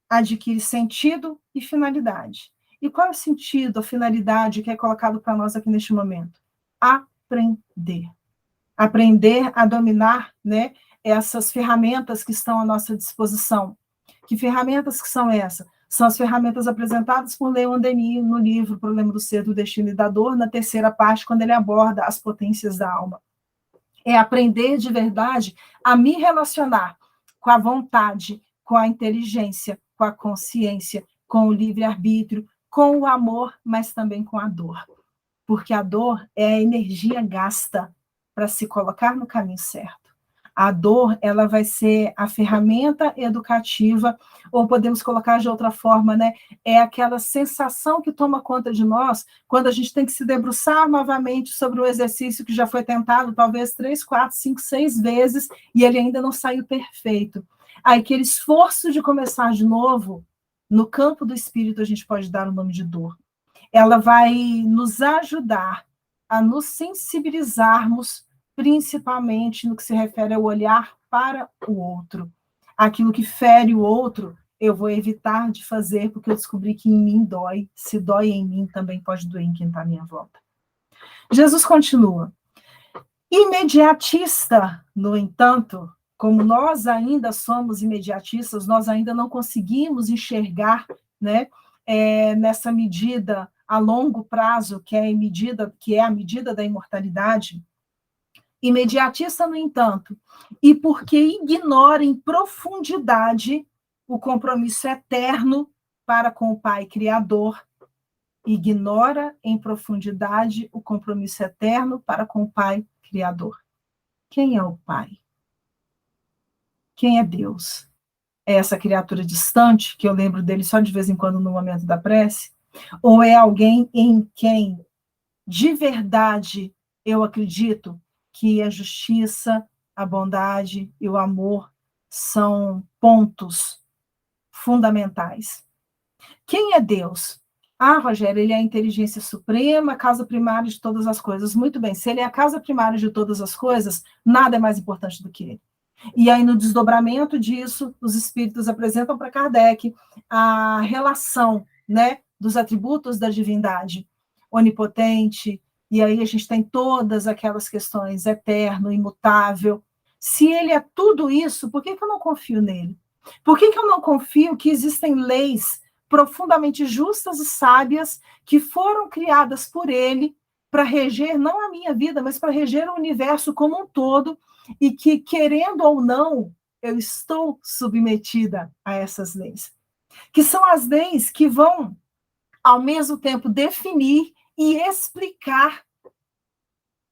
adquire sentido e finalidade. E qual é o sentido, a finalidade que é colocado para nós aqui neste momento? Aprender. Aprender a dominar, né, essas ferramentas que estão à nossa disposição. Que ferramentas que são essas? São as ferramentas apresentadas por Leon Denis no livro Problema do Ser, do Destino e da Dor, na terceira parte, quando ele aborda as potências da alma. É aprender de verdade a me relacionar com a vontade, com a inteligência, com a consciência, com o livre-arbítrio, com o amor, mas também com a dor. Porque a dor é a energia gasta para se colocar no caminho certo. A dor, ela vai ser a ferramenta educativa, ou podemos colocar de outra forma, né? É aquela sensação que toma conta de nós quando a gente tem que se debruçar novamente sobre o exercício que já foi tentado talvez 3, 4, 5, 6 vezes e ele ainda não saiu perfeito. Aí, aquele esforço de começar de novo, no campo do espírito, a gente pode dar o nome de dor. Ela vai nos ajudar a nos sensibilizarmos principalmente no que se refere ao olhar para o outro. Aquilo que fere o outro, eu vou evitar de fazer, porque eu descobri que em mim dói. Se dói em mim, também pode doer em quem está à minha volta. Jesus continua. Imediatista, no entanto, como nós ainda somos imediatistas, nós ainda não conseguimos enxergar, né, nessa medida a longo prazo, que é a medida da imortalidade. Imediatista, no entanto, e porque ignora em profundidade o compromisso eterno para com o Pai Criador, ignora em profundidade o compromisso eterno para com o Pai Criador. Quem é o Pai? Quem é Deus? É essa criatura distante, que eu lembro dele só de vez em quando no momento da prece? Ou é alguém em quem, de verdade, eu acredito que a justiça, a bondade e o amor são pontos fundamentais? Quem é Deus? Ah, Rogério, ele é a inteligência suprema, a causa primária de todas as coisas. Muito bem, se ele é a causa primária de todas as coisas, nada é mais importante do que ele. E aí, no desdobramento disso, os espíritos apresentam para Kardec a relação, né, dos atributos da divindade, onipotente, e aí a gente tem todas aquelas questões, eterno, imutável. Se ele é tudo isso, por que eu não confio nele? Por que eu não confio que existem leis profundamente justas e sábias que foram criadas por ele para reger não a minha vida, mas para reger o universo como um todo, e que, querendo ou não, eu estou submetida a essas leis, que são as leis que vão, ao mesmo tempo, definir e explicar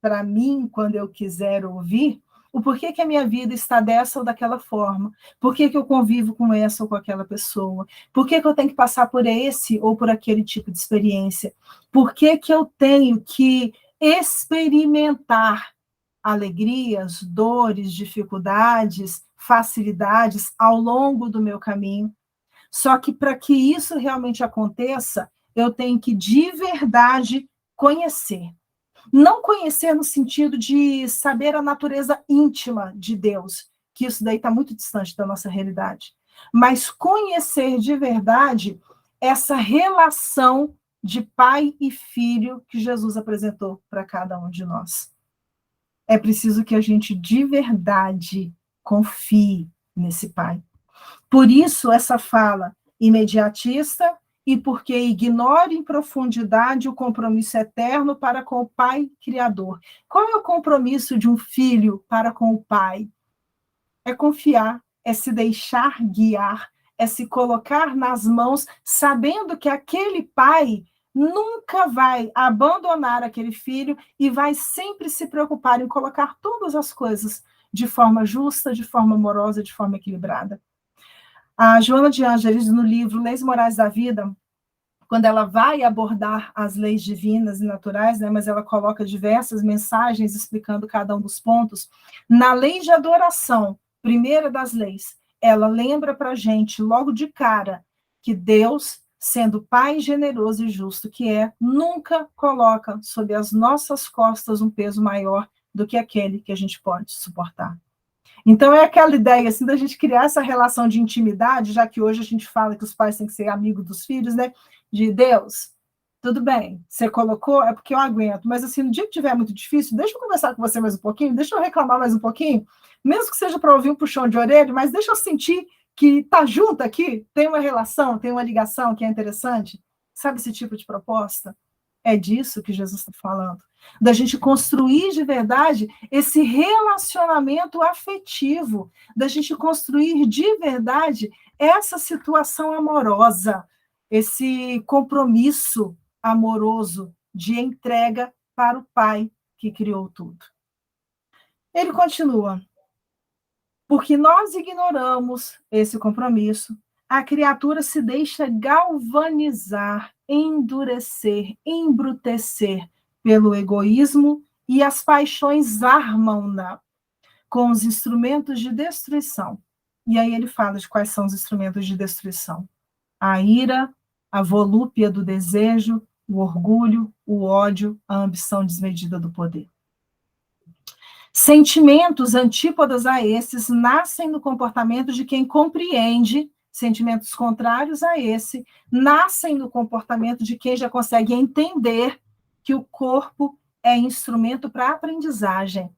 para mim, quando eu quiser ouvir, o porquê que a minha vida está dessa ou daquela forma, por que eu convivo com essa ou com aquela pessoa, por que eu tenho que passar por esse ou por aquele tipo de experiência, por que eu tenho que experimentar alegrias, dores, dificuldades, facilidades ao longo do meu caminho. Só que para que isso realmente aconteça, eu tenho que de verdade conhecer. Não conhecer no sentido de saber a natureza íntima de Deus, que isso daí está muito distante da nossa realidade, mas conhecer de verdade essa relação de pai e filho que Jesus apresentou para cada um de nós. É preciso que a gente de verdade confie nesse Pai. Por isso, essa fala imediatista e porque ignora em profundidade o compromisso eterno para com o Pai Criador. Qual é o compromisso de um filho para com o Pai? É confiar, é se deixar guiar, é se colocar nas mãos, sabendo que aquele pai nunca vai abandonar aquele filho e vai sempre se preocupar em colocar todas as coisas de forma justa, de forma amorosa, de forma equilibrada. A Joana de Ângeles, no livro Leis Morais da Vida, quando ela vai abordar as leis divinas e naturais, né, mas ela coloca diversas mensagens explicando cada um dos pontos, na lei de adoração, primeira das leis, ela lembra para a gente, logo de cara, que Deus, sendo Pai generoso e justo que é, nunca coloca sobre as nossas costas um peso maior do que aquele que a gente pode suportar. Então, é aquela ideia assim, da gente criar essa relação de intimidade, já que hoje a gente fala que os pais têm que ser amigos dos filhos, né? De Deus, tudo bem, você colocou, é porque eu aguento, mas assim, no dia que tiver muito difícil, deixa eu conversar com você mais um pouquinho, deixa eu reclamar mais um pouquinho, mesmo que seja para ouvir um puxão de orelha, mas deixa eu sentir que tá junto aqui, tem uma relação, tem uma ligação que é interessante. Sabe esse tipo de proposta? É disso que Jesus está falando. Da gente construir de verdade esse relacionamento afetivo, da gente construir de verdade essa situação amorosa, esse compromisso amoroso de entrega para o Pai que criou tudo. Ele continua, porque nós ignoramos esse compromisso, a criatura se deixa galvanizar, endurecer, embrutecer pelo egoísmo e as paixões armam-na com os instrumentos de destruição. E aí ele fala de quais são os instrumentos de destruição. A ira, a volúpia do desejo, o orgulho, o ódio, a ambição desmedida do poder. Sentimentos antípodas a esses nascem no comportamento de quem compreende, sentimentos contrários a esse, nascem no comportamento de quem já consegue entender que o corpo é instrumento para aprendizagem.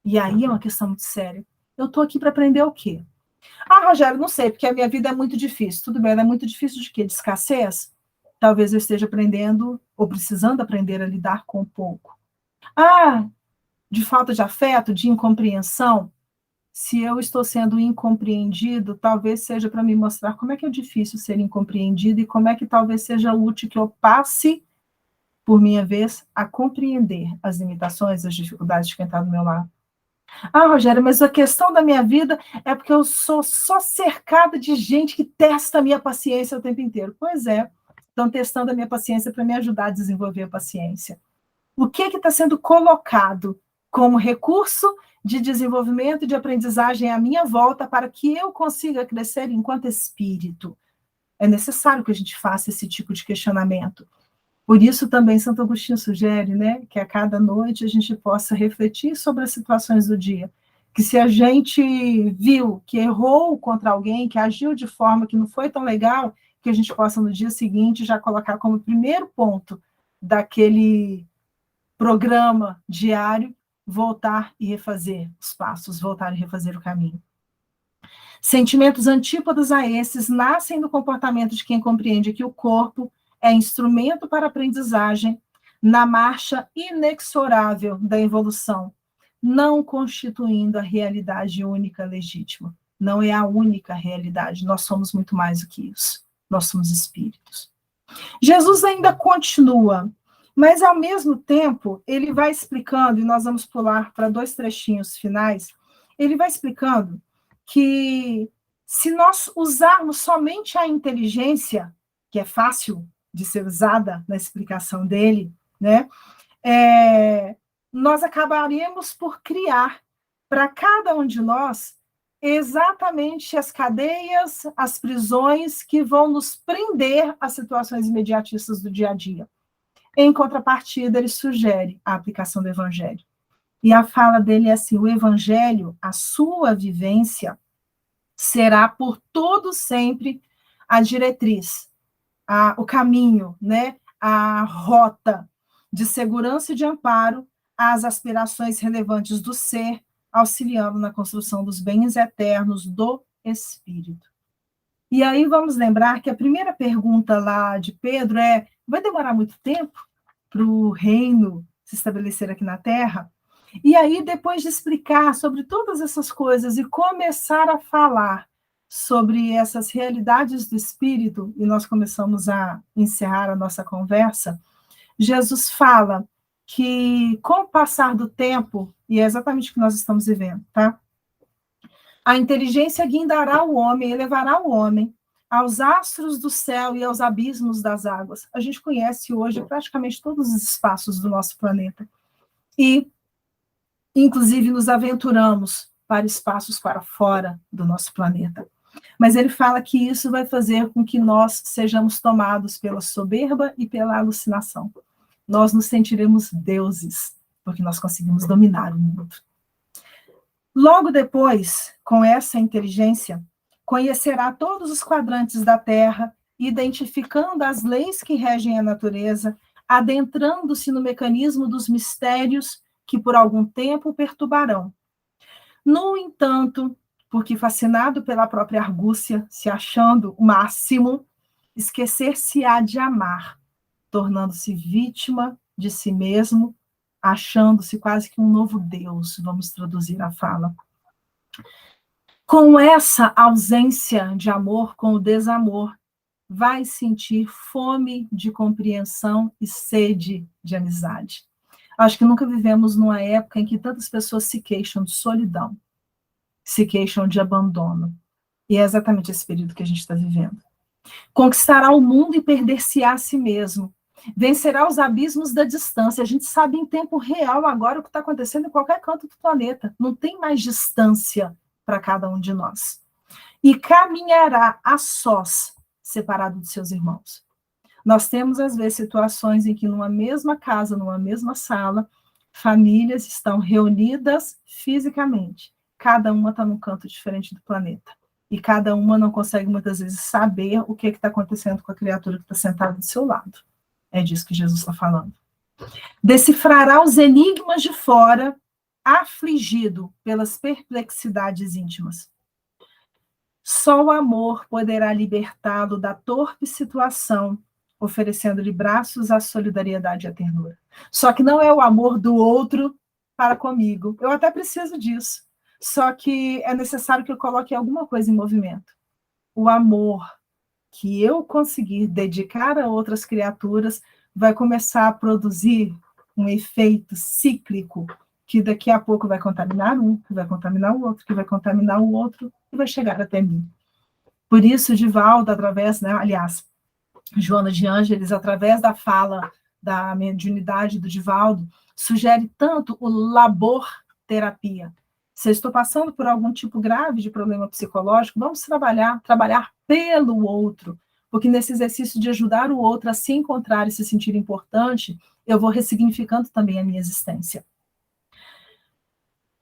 E aí é uma questão muito séria. Eu estou aqui para aprender o quê? Ah, Rogério, não sei, porque a minha vida é muito difícil. Tudo bem, ela é muito difícil de quê? De escassez? Talvez eu esteja aprendendo, ou precisando aprender a lidar com pouco. Ah, de falta de afeto, de incompreensão? Se eu estou sendo incompreendido, talvez seja para me mostrar como é que é difícil ser incompreendido e como é que talvez seja útil que eu passe, por minha vez, a compreender as limitações, as dificuldades de quem está do meu lado. Ah, Rogério, mas a questão da minha vida é porque eu sou só cercada de gente que testa a minha paciência o tempo inteiro. Pois é, estão testando a minha paciência para me ajudar a desenvolver a paciência. O que está sendo colocado como recurso de desenvolvimento e de aprendizagem à minha volta para que eu consiga crescer enquanto espírito? É necessário que a gente faça esse tipo de questionamento. Por isso também Santo Agostinho sugere, né, que a cada noite a gente possa refletir sobre as situações do dia. Que se a gente viu que errou contra alguém, que agiu de forma que não foi tão legal, que a gente possa no dia seguinte já colocar como primeiro ponto daquele programa diário, voltar e refazer os passos, voltar e refazer o caminho. Sentimentos antípodas a esses nascem do comportamento de quem compreende que o corpo é instrumento para aprendizagem na marcha inexorável da evolução, não constituindo a realidade única legítima. Não é a única realidade, nós somos muito mais do que isso. Nós somos espíritos. Jesus ainda continua, mas ao mesmo tempo ele vai explicando, e nós vamos pular para 2 trechinhos finais, ele vai explicando que se nós usarmos somente a inteligência, que é fácil de ser usada na explicação dele, né, nós acabaríamos por criar para cada um de nós exatamente as cadeias, as prisões que vão nos prender às situações imediatistas do dia a dia. Em contrapartida, ele sugere a aplicação do Evangelho. E a fala dele é assim: o Evangelho, a sua vivência, será por todo sempre a diretriz, o caminho, né, a rota de segurança e de amparo às aspirações relevantes do ser, auxiliando na construção dos bens eternos do espírito. E aí vamos lembrar que a primeira pergunta lá de Pedro é: vai demorar muito tempo para o reino se estabelecer aqui na Terra? E aí, depois de explicar sobre todas essas coisas e começar a falar sobre essas realidades do Espírito, e nós começamos a encerrar a nossa conversa, Jesus fala que, com o passar do tempo, e é exatamente o que nós estamos vivendo, tá? A inteligência guindará o homem, elevará o homem aos astros do céu e aos abismos das águas. A gente conhece hoje praticamente todos os espaços do nosso planeta. E, inclusive, nos aventuramos para espaços para fora do nosso planeta. Mas ele fala que isso vai fazer com que nós sejamos tomados pela soberba e pela alucinação. Nós nos sentiremos deuses, porque nós conseguimos dominar o mundo. Logo depois, com essa inteligência, conhecerá todos os quadrantes da Terra, identificando as leis que regem a natureza, adentrando-se no mecanismo dos mistérios que por algum tempo o perturbarão. No entanto, porque fascinado pela própria argúcia, se achando o máximo, esquecer-se-á de amar, tornando-se vítima de si mesmo, achando-se quase que um novo Deus, vamos traduzir a fala. Com essa ausência de amor, com o desamor, vai sentir fome de compreensão e sede de amizade. Acho que nunca vivemos numa época em que tantas pessoas se queixam de solidão, se queixam de abandono. E é exatamente esse período que a gente está vivendo. Conquistará o mundo e perder-se-á a si mesmo. Vencerá os abismos da distância. A gente sabe em tempo real agora o que está acontecendo em qualquer canto do planeta. Não tem mais distância para cada um de nós. E caminhará a sós, separado de seus irmãos. Nós temos, às vezes, situações em que numa mesma casa, numa mesma sala, famílias estão reunidas fisicamente. Cada uma está num canto diferente do planeta. E cada uma não consegue, muitas vezes, saber o que está acontecendo com a criatura que está sentada do seu lado. É disso que Jesus está falando. Decifrará os enigmas de fora, afligido pelas perplexidades íntimas. Só o amor poderá libertá-lo da torpe situação, oferecendo-lhe braços à solidariedade e à ternura. Só que não é o amor do outro para comigo. Eu até preciso disso. Só que é necessário que eu coloque alguma coisa em movimento. O amor que eu conseguir dedicar a outras criaturas vai começar a produzir um efeito cíclico que daqui a pouco vai contaminar um, que vai contaminar o outro, que vai contaminar o outro e vai chegar até mim. Por isso, Divaldo, através, Joana de Ângeles, através da fala da mediunidade do Divaldo, sugere tanto o labor-terapia. Se eu estou passando por algum tipo grave de problema psicológico, vamos trabalhar pelo outro, porque nesse exercício de ajudar o outro a se encontrar e se sentir importante, eu vou ressignificando também a minha existência.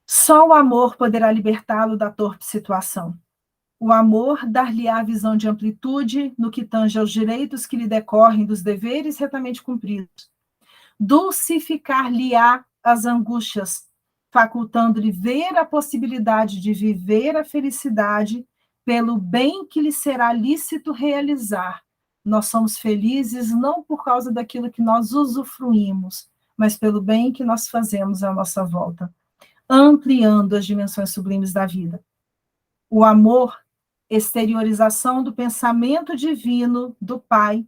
Só o amor poderá libertá-lo da torpe situação. O amor dar-lhe-á a visão de amplitude no que tange aos direitos que lhe decorrem dos deveres retamente cumpridos. Dulcificar-lhe-á as angústias, facultando-lhe ver a possibilidade de viver a felicidade pelo bem que lhe será lícito realizar. Nós somos felizes não por causa daquilo que nós usufruímos, mas pelo bem que nós fazemos à nossa volta, ampliando as dimensões sublimes da vida. O amor, exteriorização do pensamento divino do Pai,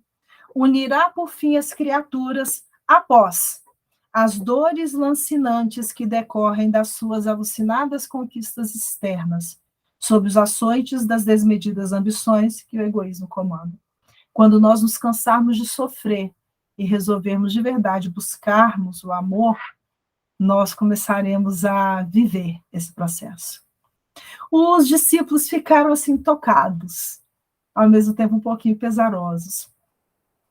unirá por fim as criaturas após as dores lancinantes que decorrem das suas alucinadas conquistas externas, sob os açoites das desmedidas ambições que o egoísmo comanda. Quando nós nos cansarmos de sofrer e resolvermos de verdade buscarmos o amor, nós começaremos a viver esse processo. Os discípulos ficaram assim tocados, ao mesmo tempo um pouquinho pesarosos.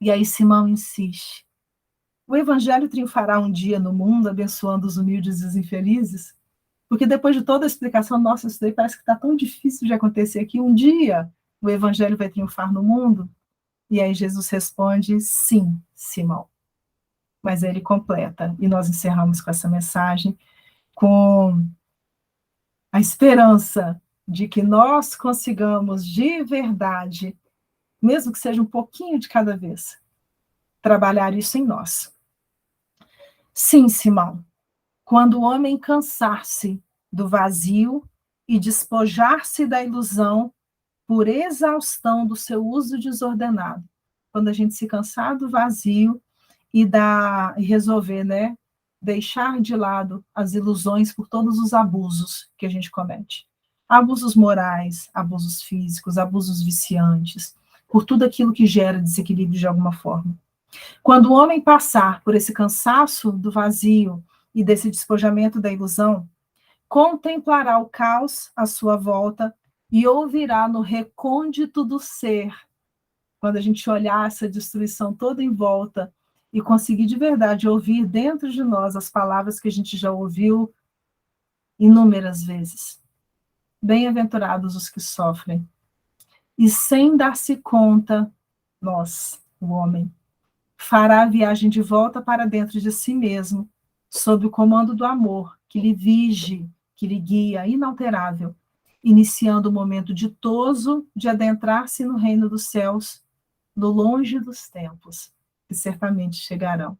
E aí Simão insiste. O evangelho triunfará um dia no mundo, abençoando os humildes e os infelizes? Porque depois de toda a explicação, nossa, isso daí parece que está tão difícil de acontecer aqui. Um dia o evangelho vai triunfar no mundo? E aí Jesus responde, sim, Simão. Mas aí ele completa, e nós encerramos com essa mensagem, com a esperança de que nós consigamos de verdade, mesmo que seja um pouquinho de cada vez, trabalhar isso em nós. Sim, Simão, quando o homem cansar-se do vazio e despojar-se da ilusão por exaustão do seu uso desordenado, quando a gente se cansar do vazio e resolver, né, deixar de lado as ilusões por todos os abusos que a gente comete. Abusos morais, abusos físicos, abusos viciantes, por tudo aquilo que gera desequilíbrio de alguma forma. Quando o homem passar por esse cansaço do vazio e desse despojamento da ilusão, contemplará o caos à sua volta e ouvirá no recôndito do ser, quando a gente olhar essa destruição toda em volta e conseguir de verdade ouvir dentro de nós as palavras que a gente já ouviu inúmeras vezes. Bem-aventurados os que sofrem. E sem dar-se conta, nós, o homem, fará a viagem de volta para dentro de si mesmo, sob o comando do amor, que lhe vige, que lhe guia, inalterável, iniciando o momento ditoso de adentrar-se no reino dos céus, no longe dos tempos, que certamente chegarão.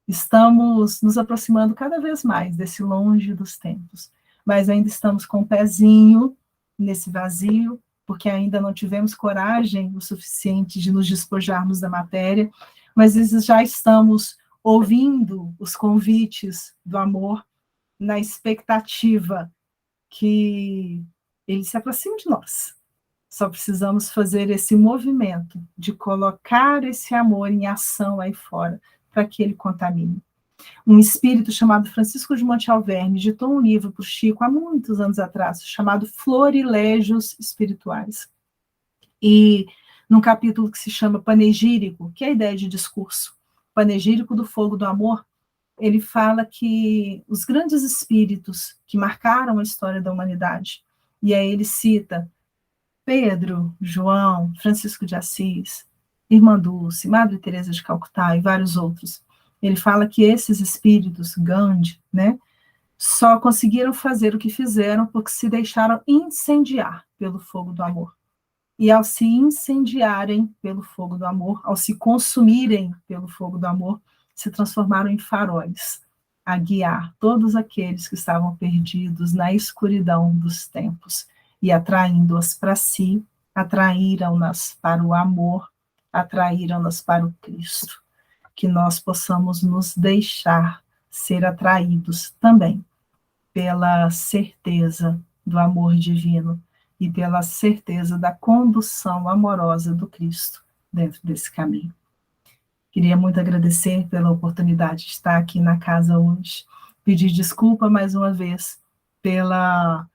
Estamos nos aproximando cada vez mais desse longe dos tempos, mas ainda estamos com o pezinho nesse vazio, porque ainda não tivemos coragem o suficiente de nos despojarmos da matéria, mas já estamos ouvindo os convites do amor na expectativa que ele se aproxime de nós. Só precisamos fazer esse movimento de colocar esse amor em ação aí fora, para que ele contamine. Um espírito chamado Francisco de Monte Alverne ditou um livro para o Chico há muitos anos atrás, chamado Florilégios Espirituais. E num capítulo que se chama Panegírico, que é a ideia de discurso, Panegírico do Fogo do Amor, ele fala que os grandes espíritos que marcaram a história da humanidade, e aí ele cita Pedro, João, Francisco de Assis, Irmã Dulce, Madre Teresa de Calcutá e vários outros. Ele fala que esses espíritos, Gandhi, né, só conseguiram fazer o que fizeram porque se deixaram incendiar pelo fogo do amor. E ao se incendiarem pelo fogo do amor, ao se consumirem pelo fogo do amor, se transformaram em faróis, a guiar todos aqueles que estavam perdidos na escuridão dos tempos e atraindo-as para si, atraíram-nas para o amor, atraíram-nas para o Cristo. Que nós possamos nos deixar ser atraídos também pela certeza do amor divino e pela certeza da condução amorosa do Cristo dentro desse caminho. Queria muito agradecer pela oportunidade de estar aqui na casa hoje, pedir desculpa mais uma vez pelo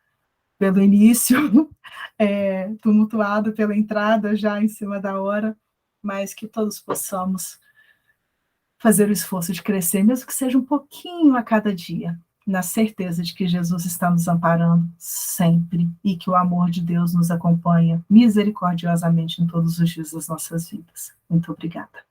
início tumultuado, pela entrada já em cima da hora, mas que todos possamos fazer o esforço de crescer, mesmo que seja um pouquinho a cada dia, na certeza de que Jesus está nos amparando sempre e que o amor de Deus nos acompanha misericordiosamente em todos os dias das nossas vidas. Muito obrigada.